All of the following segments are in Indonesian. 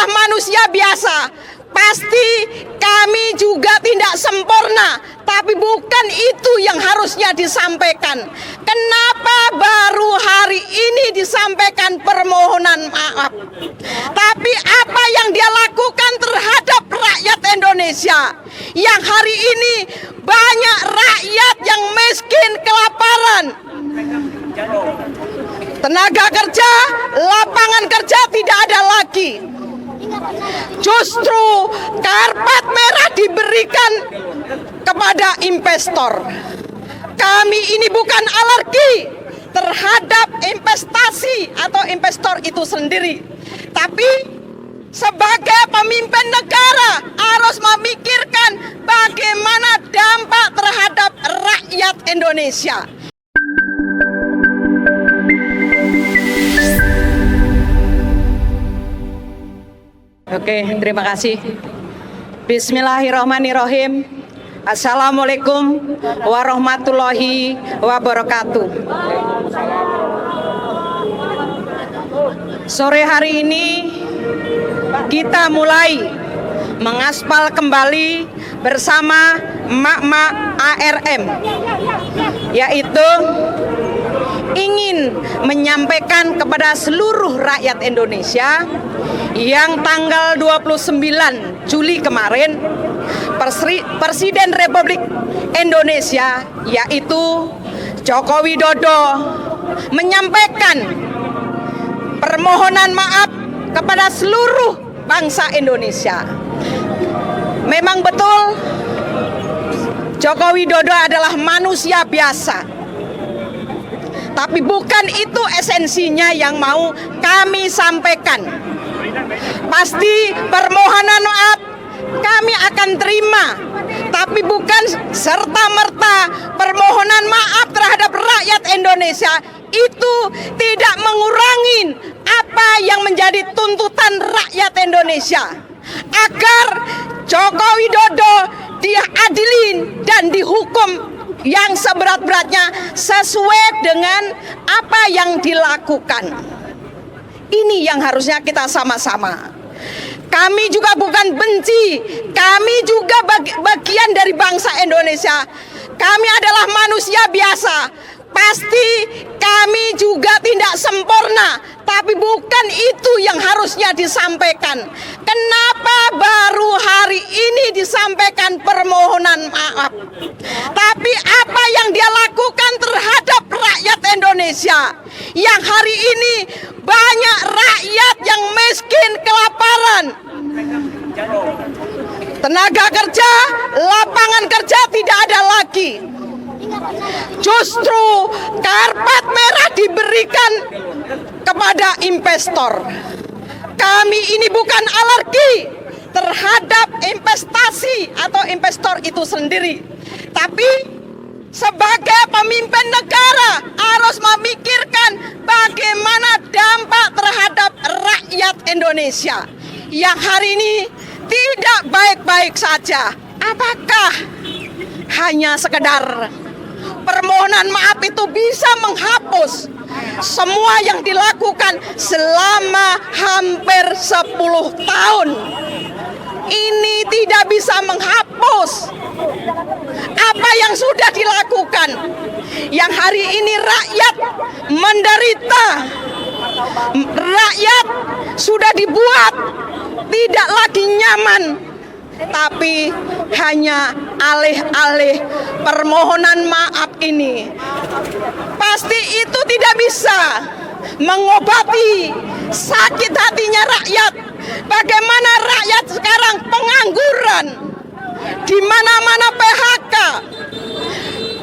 adalah manusia biasa. Pasti kami juga tidak sempurna, tapi bukan itu yang harusnya disampaikan. Kenapa baru hari ini disampaikan permohonan maaf? Tapi apa yang dia lakukan terhadap rakyat Indonesia, yang hari ini banyak rakyat yang miskin, kelaparan, tenaga kerja, lapangan kerja tidak ada lagi. Justru karpet merah diberikan kepada investor. Kami ini bukan alergi terhadap investasi atau investor itu sendiri, tapi sebagai pemimpin negara harus memikirkan bagaimana dampak terhadap rakyat Indonesia. Oke, terima kasih. Bismillahirrahmanirrahim. Assalamualaikum warahmatullahi wabarakatuh. Sore hari ini kita mulai mengaspal kembali bersama emak-emak ARM, yaitu ingin menyampaikan kepada seluruh rakyat Indonesia yang tanggal 29 Juli kemarin Presiden Republik Indonesia yaitu Joko Widodo menyampaikan permohonan maaf kepada seluruh bangsa Indonesia. Memang betul Joko Widodo adalah manusia biasa, tapi bukan itu esensinya yang mau kami sampaikan. Pasti permohonan maaf kami akan terima, tapi bukan serta-merta permohonan maaf terhadap rakyat Indonesia itu tidak mengurangi apa yang menjadi tuntutan rakyat Indonesia, agar Joko Widodo diadilin dan dihukum yang seberat-beratnya sesuai dengan apa yang dilakukan. Ini yang harusnya kita sama-sama. Kami juga bukan benci, kami juga bagian dari bangsa Indonesia. Kami adalah manusia biasa. Pasti kami juga tidak sempurna, tapi bukan itu yang harusnya disampaikan. Kenapa baru hari ini disampaikan permohonan maaf? Tapi apa yang dia lakukan terhadap rakyat Indonesia, yang hari ini banyak rakyat yang miskin, kelaparan, tenaga kerja, lapangan kerja tidak ada lagi. Justru karpet merah diberikan kepada investor. Kami ini bukan alergi terhadap investasi atau investor itu sendiri, tapi sebagai pemimpin negara harus memikirkan bagaimana dampak terhadap rakyat Indonesia yang hari ini tidak baik-baik saja. Apakah hanya sekedar permohonan maaf itu bisa menghapus semua yang dilakukan selama hampir 10 tahun? Ini tidak bisa menghapus apa yang sudah dilakukan, yang hari ini rakyat menderita. Rakyat sudah dibuat tidak lagi nyaman, tapi hanya alih-alih permohonan maaf ini. Pasti itu tidak bisa mengobati sakit hatinya rakyat. Bagaimana rakyat sekarang pengangguran, di mana-mana PHK,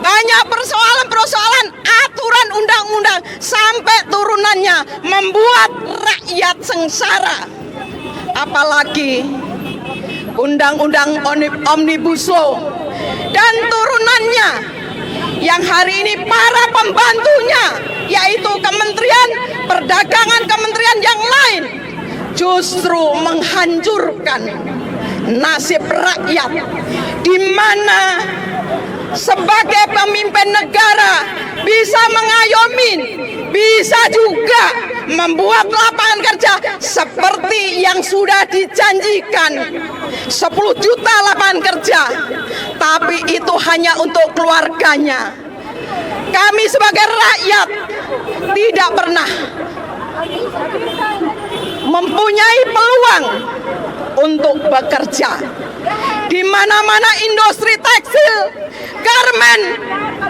banyak persoalan-persoalan aturan undang-undang sampai turunannya membuat rakyat sengsara. Apalagi Undang-Undang Omnibus Law dan turunannya yang hari ini para pembantunya yaitu Kementerian Perdagangan, kementerian yang lain justru menghancurkan nasib rakyat, di mana sebagai pemimpin negara bisa mengayomi, bisa juga membuat lapangan kerja seperti yang sudah dijanjikan, 10 juta lapangan kerja, tapi itu hanya untuk keluarganya. Kami sebagai rakyat tidak pernah mempunyai peluang untuk bekerja. Di mana-mana industri tekstil, garmen,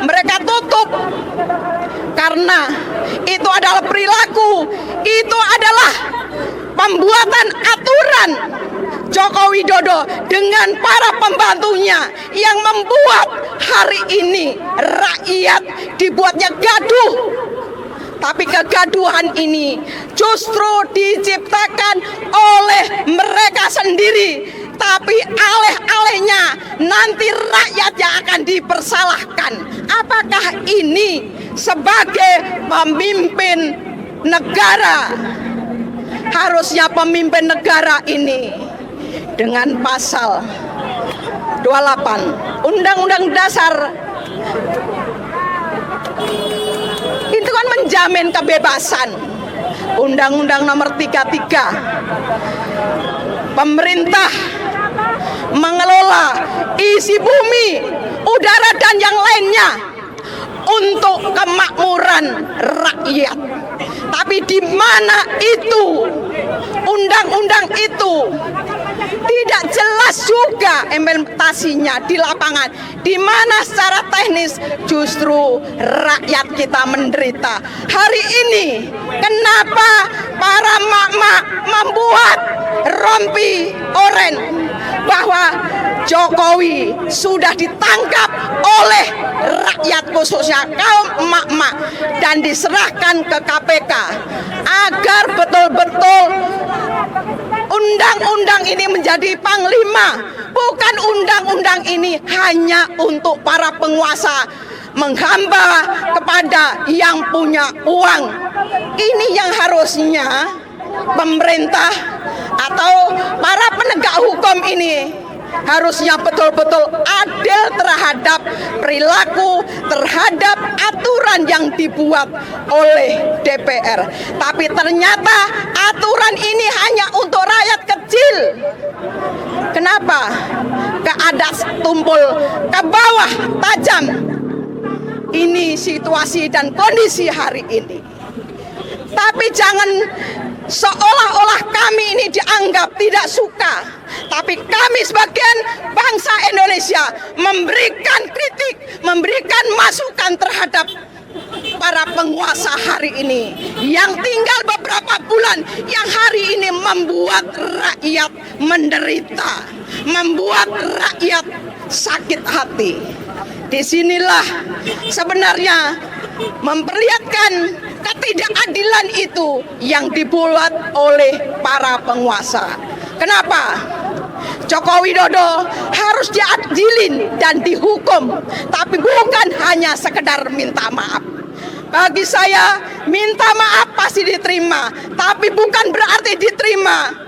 mereka tutup karena itu adalah perilaku, itu adalah pembuatan aturan Joko Widodo dengan para pembantunya yang membuat hari ini rakyat dibuatnya gaduh. Tapi kegaduhan ini justru diciptakan oleh mereka sendiri. Tapi aleh-alehnya nanti rakyat yang akan dipersalahkan. Apakah ini sebagai pemimpin negara? Harusnya pemimpin negara ini dengan pasal 28 Undang-Undang Dasar itu kan menjamin kebebasan. Undang-Undang Nomor 33, pemerintah mengelola isi bumi, udara dan yang lainnya untuk kemakmuran rakyat. Tapi di mana itu undang-undang itu tidak jelas juga implementasinya di lapangan, di mana secara teknis justru rakyat kita menderita. Hari ini kenapa para mak-mak membuat rompi oren bahwa Jokowi sudah ditangkap oleh rakyat khususnya kaum emak-emak dan diserahkan ke KPK agar betul-betul undang-undang ini menjadi panglima. Bukan undang-undang ini hanya untuk para penguasa menghamba kepada yang punya uang. Ini yang harusnya pemerintah atau para penegak hukum ini harusnya betul-betul adil terhadap perilaku, terhadap aturan yang dibuat oleh DPR. Tapi ternyata aturan ini hanya untuk rakyat kecil. Kenapa? Ke atas tumpul, ke bawah tajam. Ini situasi dan kondisi hari ini. Tapi jangan seolah-olah kami ini dianggap tidak suka. Tapi kami sebagian bangsa Indonesia memberikan kritik, memberikan masukan terhadap para penguasa hari ini yang tinggal beberapa bulan, yang hari ini membuat rakyat menderita, membuat rakyat sakit hati. Disinilah sebenarnya memperlihatkan ketidakadilan itu yang dibuat oleh para penguasa. Kenapa? Joko Widodo harus diadilin dan dihukum, tapi bukan hanya sekedar minta maaf. Bagi saya, minta maaf pasti diterima, tapi bukan berarti diterima.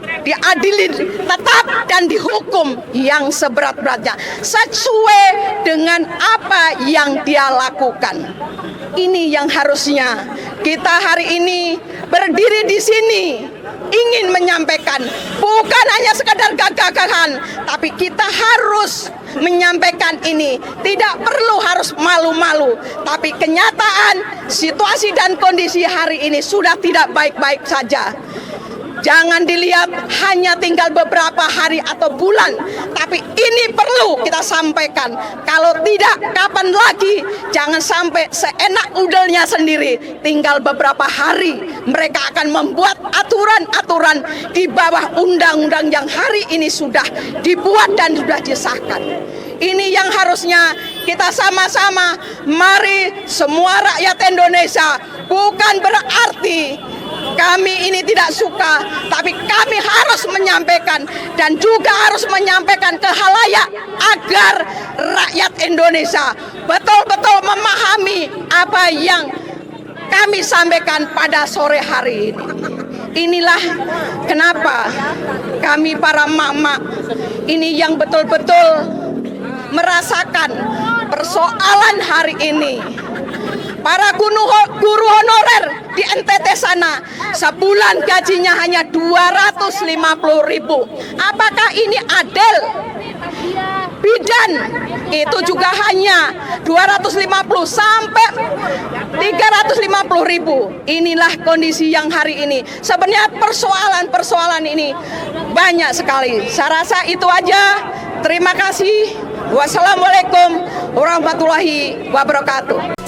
Diadilin tetap dan dihukum yang seberat-beratnya sesuai dengan apa yang dia lakukan. Ini yang harusnya kita hari ini berdiri di sini ingin menyampaikan, bukan hanya sekedar gagahan, tapi kita harus menyampaikan ini. Tidak perlu harus malu-malu, tapi kenyataan situasi dan kondisi hari ini sudah tidak baik-baik saja. Jangan dilihat hanya tinggal beberapa hari atau bulan, tapi ini perlu kita sampaikan. Kalau tidak, kapan lagi? Jangan sampai seenak udelnya sendiri. Tinggal beberapa hari, mereka akan membuat aturan-aturan di bawah undang-undang yang hari ini sudah dibuat dan sudah disahkan. Ini yang harusnya kita sama-sama, mari semua rakyat Indonesia, bukan berarti kami ini tidak suka, tapi kami harus menyampaikan dan juga harus menyampaikan ke khalayak agar rakyat Indonesia betul-betul memahami apa yang kami sampaikan pada sore hari ini. Inilah kenapa kami para mama ini yang betul-betul merasakan persoalan hari ini. Para guru honorer di NTT sana sebulan gajinya hanya 250.000. Apakah ini adil? Bidan itu juga hanya 250 sampai 350.000. Inilah kondisi yang hari ini. Sebenarnya persoalan ini banyak sekali. Saya rasa itu aja. Terima kasih. Wassalamualaikum warahmatullahi wabarakatuh.